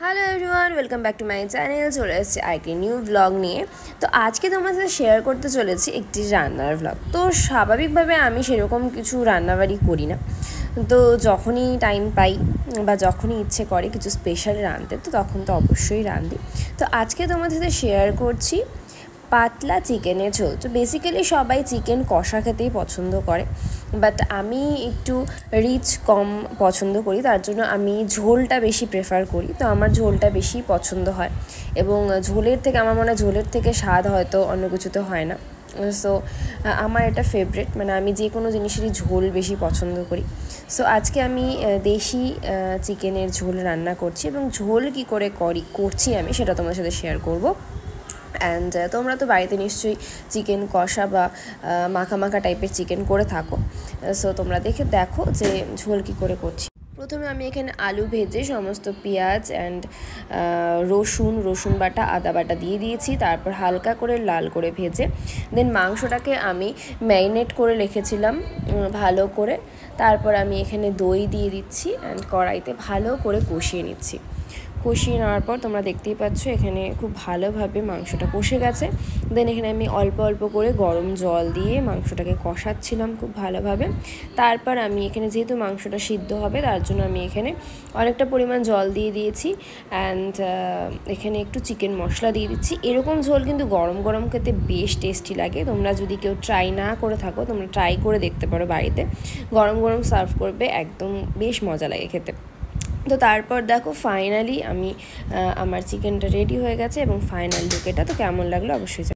Hello everyone, welcome back to my channel. চলে এসেছি আরেকটি নিউ ব্লগ নিয়ে। তো আজকে তোমার সাথে শেয়ার করতে চলেছি একটি রান্নার ব্লগ। তো স্বাভাবিকভাবে আমি সেরকম কিছু রান্নাবাড়ি করি না, তো যখনই টাইম পাই বা যখনই ইচ্ছে করে কিছু স্পেশাল রাঁধতে, তো তখন তো অবশ্যই রাঁধি। তো আজকে তোমাদের সাথে শেয়ার করছি পাতলা চিকেনের ঝোল। তো বেসিক্যালি সবাই চিকেন কষা খেতেই পছন্দ করে, বাট আমি একটু রিচ কম পছন্দ করি, তার জন্য আমি ঝোলটা বেশি প্রেফার করি। তো আমার ঝোলটা বেশি পছন্দ হয়, এবং ঝোলের থেকে আমার মনে হয় ঝোলের থেকে স্বাদ হয়তো অন্য কিছুতে হয় না। সো আমার এটা ফেভারিট, মানে আমি যে কোনো জিনিসেরই ঝোল বেশি পছন্দ করি। সো আজকে আমি দেশি চিকেনের ঝোল রান্না করছি, এবং ঝোল কী করে করছি আমি সেটা তোমাদের সাথে শেয়ার করব। অ্যান্ড তোমরা তো বাড়িতে নিশ্চয়ই চিকেন কষা বা মাখা মাখা টাইপের চিকেন করে থাকো। সো তোমরা দেখো যে ঝোল কী করে করছি। প্রথমে আমি এখানে আলু ভেজে সমস্ত পেঁয়াজ অ্যান্ড রসুন বাটা, আদা বাটা দিয়ে দিয়েছি। তারপর হালকা করে লাল করে ভেজে দেন মাংসটাকে আমি ম্যারিনেট করে রেখেছিলাম ভালো করে। তারপর আমি এখানে দই দিয়ে দিচ্ছি অ্যান্ড কড়াইতে ভালো করে কষিয়ে নিচ্ছি। কষিয়ে নেওয়ার পর তোমরা দেখতেই পাচ্ছ এখানে খুব ভালোভাবে মাংসটা কষে গেছে। দেন এখানে আমি অল্প অল্প করে গরম জল দিয়ে মাংসটাকে কষাচ্ছিলাম খুব ভালোভাবে। তারপর আমি এখানে যেহেতু মাংসটা সিদ্ধ হবে, তার জন্য আমি এখানে অনেকটা পরিমাণ জল দিয়ে দিয়েছি। অ্যান্ড এখানে একটু চিকেন মশলা দিয়ে দিচ্ছি। এরকম ঝোল কিন্তু গরম গরম খেতে বেশ টেস্টি লাগে। তোমরা যদি কেউ ট্রাই না করে থাকো, তোমরা ট্রাই করে দেখতে পারো বাড়িতে। গরম গরম সার্ভ করবে, একদম বেশ মজা লাগে খেতে। তো তারপর দেখো ফাইনালি আমার চিকেনটা রেডি হয়ে গেছে, এবং ফাইনাল লুক এটা। তো কেমন লাগলো অবশ্যই।